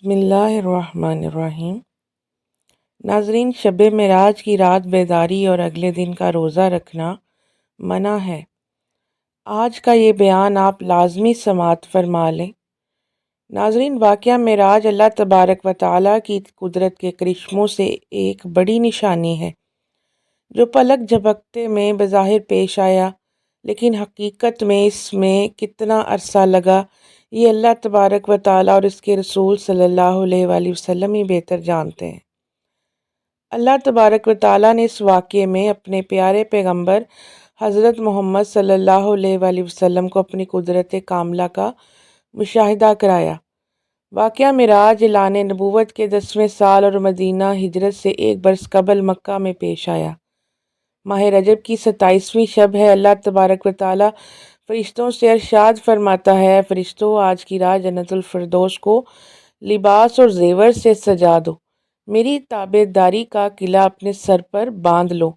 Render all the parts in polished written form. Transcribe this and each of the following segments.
بسم اللہ الرحمن الرحیم۔ ناظرین، شب معراج کی رات بیداری اور اگلے دن کا روزہ رکھنا منع ہے۔ آج کا یہ بیان آپ لازمی سماعت فرما لیں۔ ناظرین، واقعہ معراج اللہ تبارک و تعالیٰ کی قدرت کے کرشموں سے ایک بڑی نشانی ہے جو پلک جھپکتے میں بظاہر پیش آیا، لیکن حقیقت میں اس میں کتنا عرصہ لگا یہ اللہ تبارک و تعالیٰ اور اس کے رسول صلی اللہ علیہ وآلہ وسلم ہی بہتر جانتے ہیں۔ اللہ تبارک و تعالیٰ نے اس واقعے میں اپنے پیارے پیغمبر حضرت محمد صلی اللہ علیہ وآلہ وسلم کو اپنی قدرت کاملہ کا مشاہدہ کرایا۔ واقعہ معراج اعلان نبوت کے 10ویں سال اور مدینہ ہجرت سے 1 برس قبل مکہ میں پیش آیا۔ ماہ رجب کی 27ویں شب ہے۔ اللہ تبارک و تعالیٰ فرشتوں سے ارشاد فرماتا ہے، فرشتوں، آج کی رات جنت الفردوس کو لباس اور زیور سے سجا دو، میری تابع داری کا قلعہ اپنے سر پر باندھ لو۔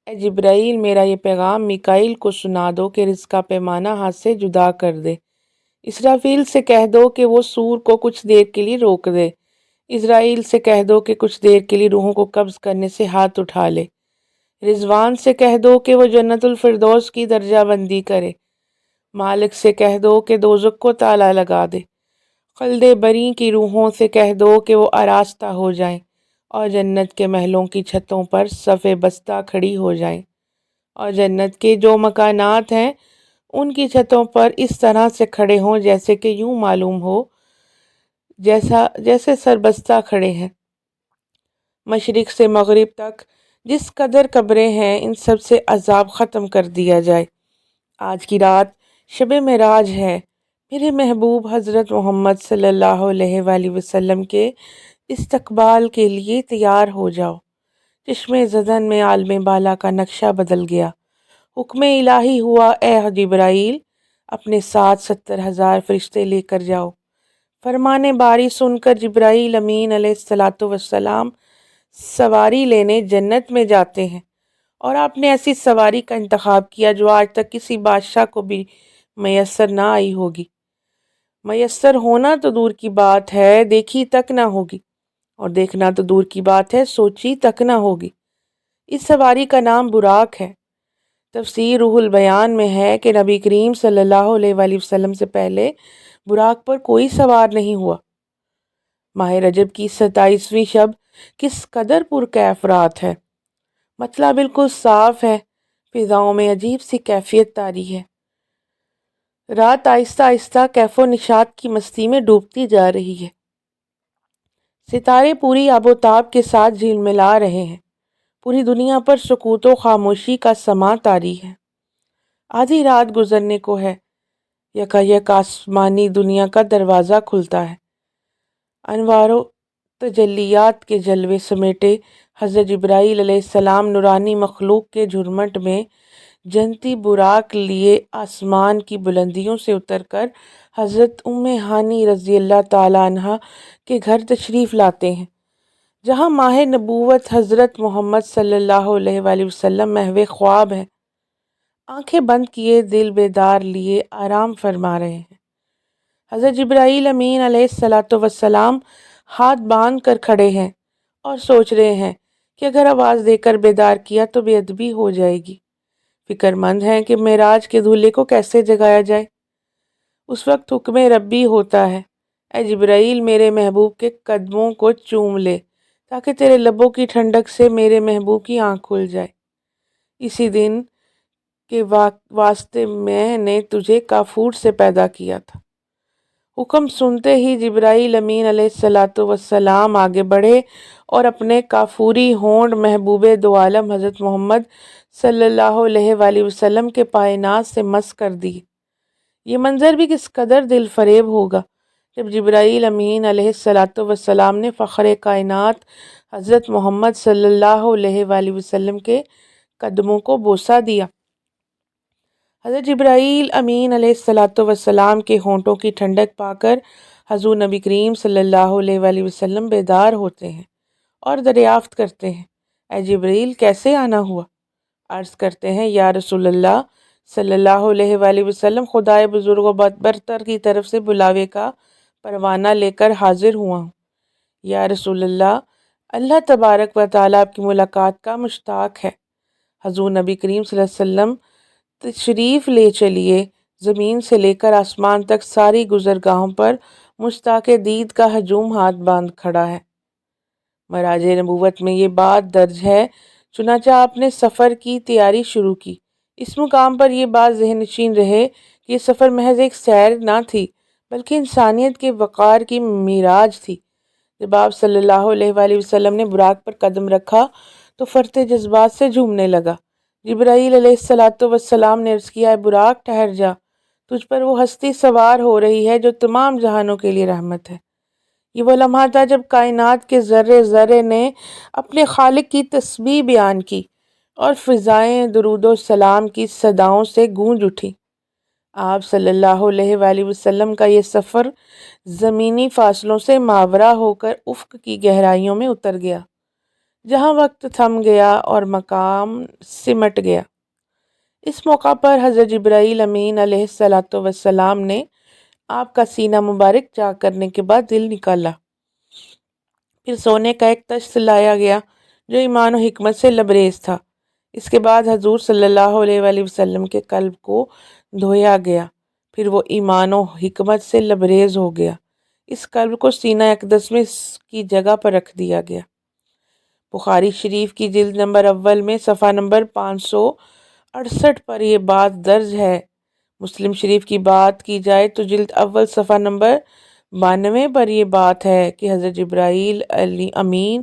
اے جبرائیل، میرا یہ پیغام میکائیل کو سنا دو کہ رزق کا پیمانہ ہاتھ سے جدا کر دے۔ اسرافیل سے کہہ دو کہ وہ سور کو کچھ دیر کے لیے روک دے۔ اسرائیل سے کہہ دو کہ کچھ دیر کے لیے روحوں کو قبض کرنے سے ہاتھ اٹھا لے۔ رضوان سے کہہ دو کہ وہ جنت الفردوس کی درجہ بندی کرے۔ مالک سے کہہ دو کہ دوزخ کو تالا لگا دے۔ خلد بری کی روحوں سے کہہ دو کہ وہ آراستہ ہو جائیں اور جنت کے محلوں کی چھتوں پر صف بستہ کھڑی ہو جائیں، اور جنت کے جو مکانات ہیں ان کی چھتوں پر اس طرح سے کھڑے ہوں جیسے کہ یوں معلوم ہو جیسے سربستہ کھڑے ہیں۔ مشرق سے مغرب تک جس قدر قبریں ہیں ان سب سے عذاب ختم کر دیا جائے۔ آج کی رات شب معراج ہے۔ میرے محبوب حضرت محمد صلی اللہ علیہ وآلہ وسلم کے استقبال کے لیے تیار ہو جاؤ۔ چشم زدن میں عالم بالا کا نقشہ بدل گیا۔ حکم الہی ہوا، اے جبرائیل، اپنے ساتھ 70,000 فرشتے لے کر جاؤ۔ فرمان باری سن کر جبرائیل امین علیہ السلام سواری لینے جنت میں جاتے ہیں، اور آپ نے ایسی سواری کا انتخاب کیا جو آج تک کسی بادشاہ کو بھی میسر نہ آئی ہوگی۔ میسر ہونا تو دور کی بات ہے، دیکھی تک نہ ہوگی، اور دیکھنا تو دور کی بات ہے، سوچی تک نہ ہوگی۔ اس سواری کا نام براق ہے۔ تفسیر روح البیان میں ہے کہ نبی کریم صلی اللہ علیہ وآلہ وسلم سے پہلے براق پر کوئی سوار نہیں ہوا۔ ماہ رجب کی 27ویں شب کس قدر پرکیف رات ہے۔ مطلع بالکل صاف ہے، فضاؤں میں عجیب سی کیفیت طاری ہے۔ رات آہستہ آہستہ کیف و نشاط کی مستی میں ڈوبتی جا رہی ہے۔ ستارے پوری آب و تاب کے ساتھ جھلملا رہے ہیں۔ پوری دنیا پر سکوت و خاموشی کا سماں طاری ہے۔ آدھی رات گزرنے کو ہے۔ یکایک آسمانی دنیا کا دروازہ کھلتا ہے۔ انوار و تجلیات کے جلوے سمیٹے حضرت جبرائیل علیہ السلام نورانی مخلوق کے جھرمٹ میں جنتی براق لیے آسمان کی بلندیوں سے اتر کر حضرت ام ہانی رضی اللہ تعالیٰ عنہ کے گھر تشریف لاتے ہیں، جہاں ماہ نبوت حضرت محمد صلی اللہ علیہ وآلہ وسلم محو خواب ہیں، آنکھیں بند کیے دل بیدار لیے آرام فرما رہے ہیں۔ حضرت جبرائیل امین علیہ السلام ہاتھ باندھ کر کھڑے ہیں اور سوچ رہے ہیں کہ اگر آواز دے کر بیدار کیا تو بے ادبی ہو جائے گی۔ فکر مند ہیں کہ معراج کے دولہے کو کیسے جگایا جائے۔ اس وقت حکم ربی ہوتا ہے، اے جبرائیل، میرے محبوب کے قدموں کو چوم لے تاکہ تیرے لبوں کی ٹھنڈک سے میرے محبوب کی آنکھ کھل جائے۔ اسی دن کے واسطے میں نے تجھے کافور سے پیدا کیا تھا۔ حکم سنتے ہی جبرائیل امین علیہ السلام آگے بڑھے اور اپنے کافوری ہونٹ محبوب دو عالم حضرت محمد صلی اللہ علیہ وآلہ وسلم کے پائے ناز سے مس کر دی۔ یہ منظر بھی کس قدر دل فریب ہوگا جب جبرائیل امین علیہ السلام نے فخر کائنات حضرت محمد صلی اللہ علیہ وآلہ وسلم کے قدموں کو بوسہ دیا۔ حضرت جبرائیل امین علیہ السلام کے ہونٹوں کی ٹھنڈک پا کر حضور نبی کریم صلی اللہ علیہ وآلہ وسلم بیدار ہوتے ہیں اور دریافت کرتے ہیں، اے جبرائیل، کیسے آنا ہوا؟ عرض کرتے ہیں، یا رسول اللہ صلی اللہ علیہ وآلہ وسلم، خدائے بزرگ و برتر کی طرف سے بلاوے کا پروانہ لے کر حاضر ہوا ہوں۔ یا رسول اللہ، اللہ تبارک و تعالیٰ آپ کی ملاقات کا مشتاق ہے۔ حضور نبی کریم صلی اللہ علیہ وسلم تشریف لے چلیے۔ زمین سے لے کر آسمان تک ساری گزرگاہوں پر مشتاق دید کا ہجوم ہاتھ باندھ کھڑا ہے۔ مراج نبوت میں یہ بات درج ہے، چنانچہ آپ نے سفر کی تیاری شروع کی۔ اس مقام پر یہ بات ذہن نشین رہے کہ یہ سفر محض ایک سیر نہ تھی، بلکہ انسانیت کے وقار کی معراج تھی۔ جب آپ صلی اللہ علیہ وآلہ وسلم نے براق پر قدم رکھا تو فرط جذبات سے جھومنے لگا۔ جبرائیل علیہ السلام نے عرض کیا، اے براق ٹھہر جا، تجھ پر وہ ہستی سوار ہو رہی ہے جو تمام جہانوں کے لیے رحمت ہے۔ یہ وہ لمحہ تھا جب کائنات کے ذرے ذرے نے اپنے خالق کی تسبیح بیان کی اور فضائیں درود و سلام کی صداؤں سے گونج اٹھی۔ آپ صلی اللہ علیہ وآلہ وسلم کا یہ سفر زمینی فاصلوں سے ماورا ہو کر افق کی گہرائیوں میں اتر گیا، جہاں وقت تھم گیا اور مقام سمٹ گیا۔ اس موقع پر حضرت جبرائیل امین علیہ السلام نے آپ کا سینہ مبارک چاک کرنے کے بعد دل نکالا۔ پھر سونے کا ایک تشت لایا گیا جو ایمان و حکمت سے لبریز تھا۔ اس کے بعد حضور صلی اللہ علیہ وآلہ وسلم کے قلب کو دھویا گیا، پھر وہ ایمان و حکمت سے لبریز ہو گیا۔ اس قلب کو سینہ اقدس میں اس کی جگہ پر رکھ دیا گیا۔ بخاری شریف کی جلد نمبر اول میں صفحہ نمبر 568 پر یہ بات درج ہے۔ مسلم شریف کی بات کی جائے تو جلد اول صفحہ نمبر 92 پر یہ بات ہے کہ حضرت جبرائیل امین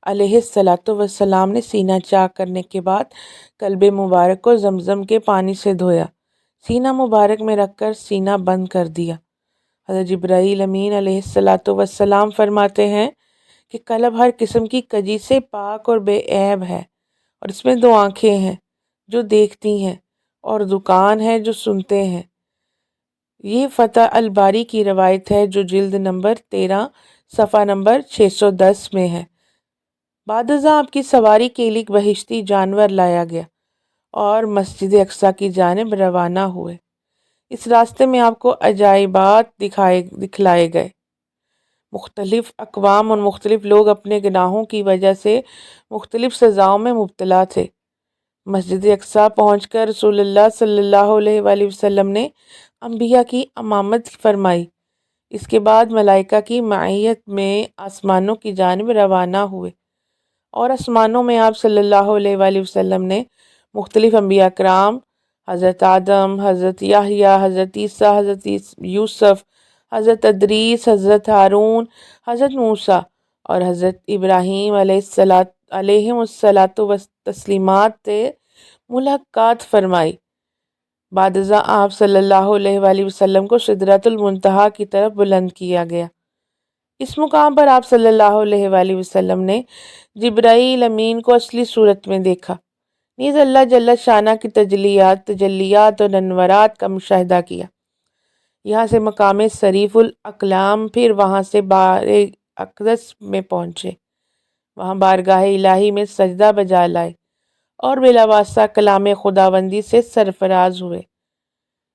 علیہ السلام نے سینہ چاک کرنے کے بعد قلب مبارک کو زمزم کے پانی سے دھویا، سینہ مبارک میں رکھ کر سینہ بند کر دیا۔ حضرت جبرائیل امین علیہ السلام فرماتے ہیں کہ قلب ہر قسم کی کجی سے پاک اور بے عیب ہے، اور اس میں 2 آنکھیں ہیں جو دیکھتی ہیں اور 2 کان ہیں جو سنتے ہیں۔ یہ فتح الباری کی روایت ہے جو جلد نمبر 13 صفحہ نمبر 610 میں ہے۔ بعد ازاں آپ کی سواری کے لیے ایک بہشتی جانور لایا گیا اور مسجد اقصیٰ کی جانب روانہ ہوئے۔ اس راستے میں آپ کو عجائبات دکھلائے گئے۔ مختلف اقوام اور مختلف لوگ اپنے گناہوں کی وجہ سے مختلف سزاؤں میں مبتلا تھے۔ مسجد اقصیٰ پہنچ کر رسول اللہ صلی اللہ علیہ وآلہ وسلم نے انبیاء کی امامت فرمائی۔ اس کے بعد ملائکہ کی معیت میں آسمانوں کی جانب روانہ ہوئے، اور آسمانوں میں آپ صلی اللہ علیہ وآلہ وسلم نے مختلف انبیاء کرام، حضرت آدم، حضرت یحییٰ، حضرت عیسیٰ، حضرت یوسف، حضرت ادریس، حضرت ہارون، حضرت موسیٰ اور حضرت ابراہیم علیہم التسلیمات سے ملاقات فرمائی۔ بعد ازاں آپ صلی اللہ علیہ وآلہ وسلم کو سدرۃ المنتہا کی طرف بلند کیا گیا۔ اس مقام پر آپ صلی اللہ علیہ وآلہ وسلم نے جبرائیل امین کو اصلی صورت میں دیکھا، نیز اللہ جل شانہ کی تجلیات اور انوارات کا مشاہدہ کیا۔ یہاں سے مقام شریف الاقلام، پھر وہاں سے بار اقدس میں پہنچے، وہاں بارگاہ الہی میں سجدہ بجا لائے اور بلا واسطہ کلام خداوندی سے سرفراز ہوئے۔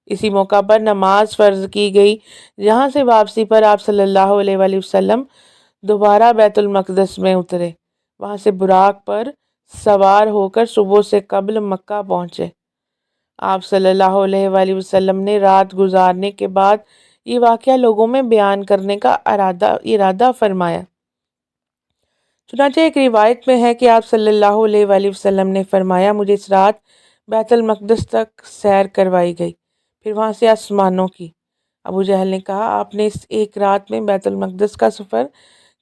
اسی موقع پر نماز فرض کی گئی، جہاں سے واپسی پر آپ صلی اللہ علیہ وآلہ وسلم دوبارہ بیت المقدس میں اترے، وہاں سے براق پر سوار ہو کر صبح سے قبل مکہ پہنچے۔ آپ صلی اللہ علیہ وآلہ وسلم نے رات گزارنے کے بعد یہ واقعہ لوگوں میں بیان کرنے کا ارادہ فرمایا۔ چنانچہ ایک روایت میں ہے کہ آپ صلی اللہ علیہ وآلہ وسلم نے فرمایا، مجھے اس رات بیت المقدس تک سیر کروائی گئی، پھر وہاں سے آسمانوں کی۔ ابو جہل نے کہا، آپ نے اس ایک رات میں بیت المقدس کا سفر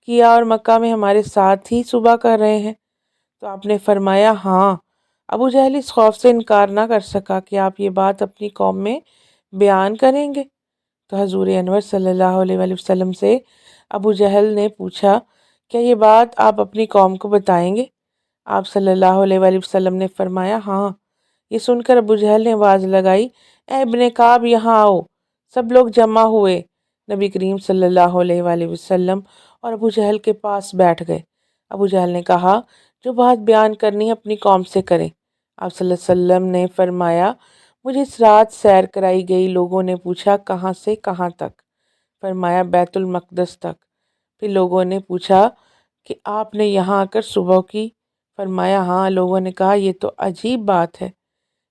کیا اور مکہ میں ہمارے ساتھ ہی صبح کر رہے ہیں؟ تو آپ نے فرمایا، ہاں۔ ابو جہل اس خوف سے انکار نہ کر سکا کہ آپ یہ بات اپنی قوم میں بیان کریں گے، تو حضور انور صلی اللہ علیہ وآلہ وسلم سے ابو جہل نے پوچھا، کیا یہ بات آپ اپنی قوم کو بتائیں گے؟ آپ صلی اللہ علیہ وآلہ وسلم نے فرمایا، ہاں۔ یہ سن کر ابو جہل نے آواز لگائی، اے ابن کعب، یہاں آؤ۔ سب لوگ جمع ہوئے، نبی کریم صلی اللہ علیہ وآلہ وسلم اور ابو جہل کے پاس بیٹھ گئے۔ ابو جہل نے کہا، جو بات بیان کرنی اپنی قوم سے کریں۔ آپ صلی اللہ علیہ وسلم نے فرمایا، مجھے اس رات سیر کرائی گئی۔ لوگوں نے پوچھا، کہاں سے کہاں تک؟ فرمایا، بیت المقدس تک۔ پھر لوگوں نے پوچھا کہ آپ نے یہاں آ کر صبح کی؟ فرمایا ہاں۔ لوگوں نے کہا یہ تو عجیب بات ہے۔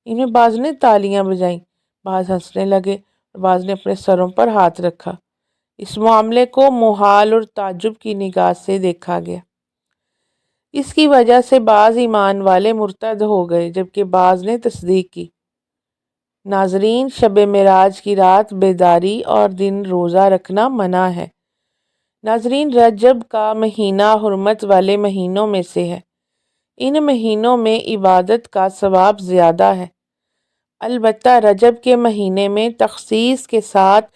ان میں بعض نے تالیاں بجائیں، بعض ہنسنے لگے اور بعض نے اپنے سروں پر ہاتھ رکھا۔ اس معاملے کو محال اور تعجب کی نگاہ سے دیکھا گیا۔ اس کی وجہ سے بعض ایمان والے مرتد ہو گئے جبکہ بعض نے تصدیق کی۔ ناظرین، شب معراج کی رات بیداری اور دن روزہ رکھنا منع ہے۔ ناظرین، رجب کا مہینہ حرمت والے مہینوں میں سے ہے۔ ان مہینوں میں عبادت کا ثواب زیادہ ہے۔ البتہ رجب کے مہینے میں تخصیص کے ساتھ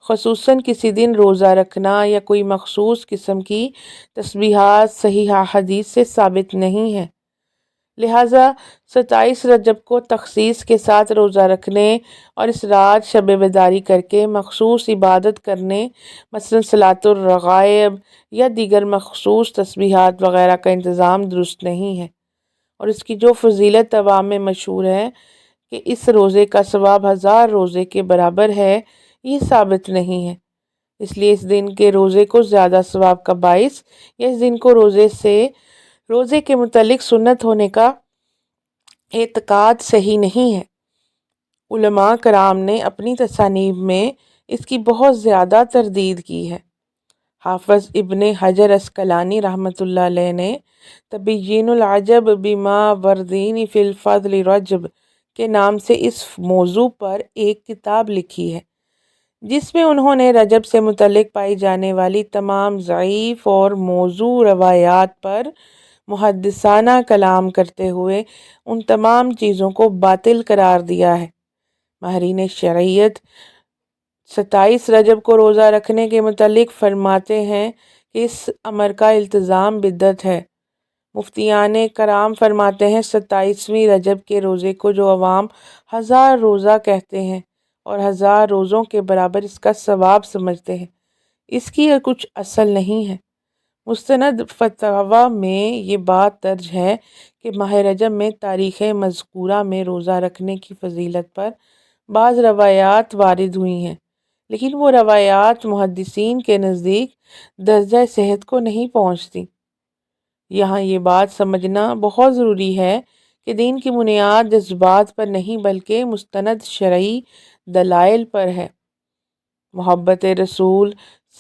خصوصاً کسی دن روزہ رکھنا یا کوئی مخصوص قسم کی تسبیحات صحیح حدیث سے ثابت نہیں ہے۔ لہٰذا 27 رجب کو تخصیص کے ساتھ روزہ رکھنے اور اس رات شب بیداری کر کے مخصوص عبادت کرنے، مثلا صلاۃ الرغائب یا دیگر مخصوص تسبیحات وغیرہ کا انتظام درست نہیں ہے، اور اس کی جو فضیلت عوام میں مشہور ہے کہ اس روزے کا ثواب 1000 روزے کے برابر ہے، یہ ثابت نہیں ہے۔ اس لیے اس دن کے روزے کو زیادہ ثواب کا باعث یا اس دن کو روزے کے متعلق سنت ہونے کا اعتقاد صحیح نہیں ہے۔ علماء کرام نے اپنی تصانیف میں اس کی بہت زیادہ تردید کی ہے۔ حافظ ابن حجر عسقلانی رحمۃ اللہ علیہ نے تبیین العجب بما وردین فی الفضل رجب کے نام سے اس موضوع پر ایک کتاب لکھی ہے، جس میں انہوں نے رجب سے متعلق پائی جانے والی تمام ضعیف اور موضوع روایات پر محدثانہ کلام کرتے ہوئے ان تمام چیزوں کو باطل قرار دیا ہے۔ ماہرین شرعیت 27 رجب کو روزہ رکھنے کے متعلق فرماتے ہیں کہ اس امر کا التزام بدعت ہے۔ مفتیان کرام فرماتے ہیں 27ویں رجب کے روزے کو جو عوام 1000 روزہ کہتے ہیں اور 1000 روزوں کے برابر اس کا ثواب سمجھتے ہیں، اس کی کچھ اصل نہیں ہے۔ مستند فتاویٰ میں یہ بات درج ہے کہ ماہ رجب میں تاریخ مذکورہ میں روزہ رکھنے کی فضیلت پر بعض روایات وارد ہوئی ہیں، لیکن وہ روایات محدثین کے نزدیک درجہ صحت کو نہیں پہنچتی۔ یہاں یہ بات سمجھنا بہت ضروری ہے کہ دین کی بنیاد جذبات پر نہیں بلکہ مستند شرعی دلائل پر ہے۔ محبت رسول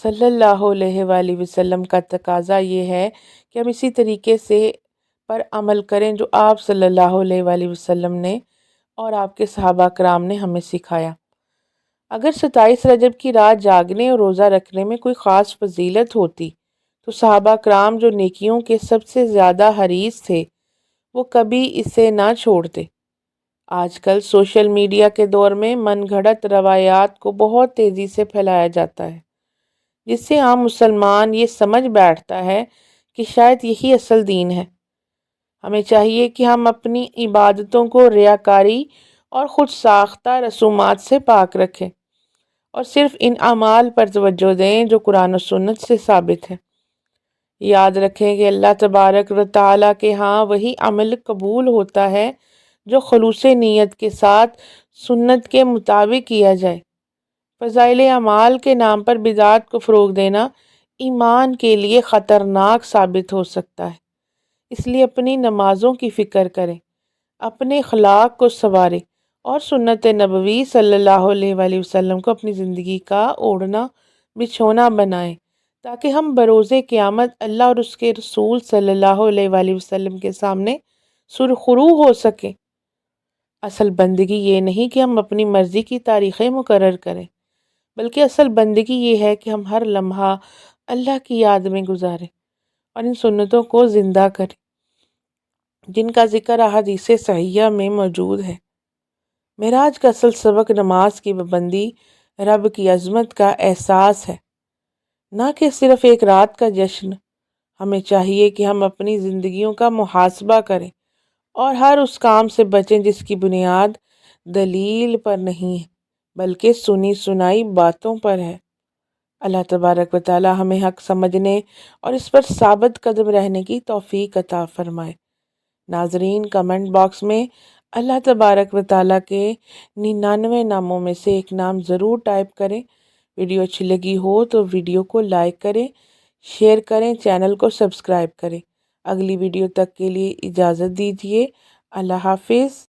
صلی اللہ علیہ وآلہ وسلم کا تقاضا یہ ہے کہ ہم اسی طریقے سے پر عمل کریں جو آپ صلی اللہ علیہ وآلہ وسلم نے اور آپ کے صحابہ کرام نے ہمیں سکھایا۔ اگر 27 رجب کی رات جاگنے اور روزہ رکھنے میں کوئی خاص فضیلت ہوتی تو صحابہ کرام جو نیکیوں کے سب سے زیادہ حریص تھے وہ کبھی اسے نہ چھوڑتے۔ آج کل سوشل میڈیا کے دور میں من گھڑت روایات کو بہت تیزی سے پھیلایا جاتا ہے، جس سے عام مسلمان یہ سمجھ بیٹھتا ہے کہ شاید یہی اصل دین ہے۔ ہمیں چاہیے کہ ہم اپنی عبادتوں کو ریاکاری اور خود ساختہ رسومات سے پاک رکھیں اور صرف ان اعمال پر توجہ دیں جو قرآن و سنت سے ثابت ہے۔ یاد رکھیں کہ اللہ تبارک و تعالیٰ کے ہاں وہی عمل قبول ہوتا ہے جو خلوص نیت کے ساتھ سنت کے مطابق کیا جائے۔ فضائل اعمال کے نام پر بدعات کو فروغ دینا ایمان کے لیے خطرناک ثابت ہو سکتا ہے۔ اس لیے اپنی نمازوں کی فکر کریں، اپنے اخلاق کو سنواریں اور سنت نبوی صلی اللہ علیہ وآلہ وسلم کو اپنی زندگی کا اوڑھنا بچھونا بنائیں، تاکہ ہم بروز قیامت اللہ اور اس کے رسول صلی اللہ علیہ وآلہ وسلم کے سامنے سرخرو ہو سکیں۔ اصل بندگی یہ نہیں کہ ہم اپنی مرضی کی تاریخیں مقرر کریں، بلکہ اصل بندگی یہ ہے کہ ہم ہر لمحہ اللہ کی یاد میں گزاریں اور ان سنتوں کو زندہ کریں جن کا ذکر احادیث صحیحہ میں موجود ہے۔ معراج کا اصل سبق نماز کی پابندی، رب کی عظمت کا احساس ہے، نہ کہ صرف ایک رات کا جشن۔ ہمیں چاہیے کہ ہم اپنی زندگیوں کا محاسبہ کریں اور ہر اس کام سے بچیں جس کی بنیاد دلیل پر نہیں ہے بلکہ سنی سنائی باتوں پر ہے۔ اللہ تبارک و تعالی ہمیں حق سمجھنے اور اس پر ثابت قدم رہنے کی توفیق عطا فرمائے۔ ناظرین، کمنٹ باکس میں اللہ تبارک و تعالیٰ کے 99 ناموں میں سے ایک نام ضرور ٹائپ کریں۔ ویڈیو اچھی لگی ہو تو ویڈیو کو لائک کریں، شیئر کریں، چینل کو سبسکرائب کریں۔ اگلی ویڈیو تک کے لیے اجازت دیجیے۔ اللہ حافظ۔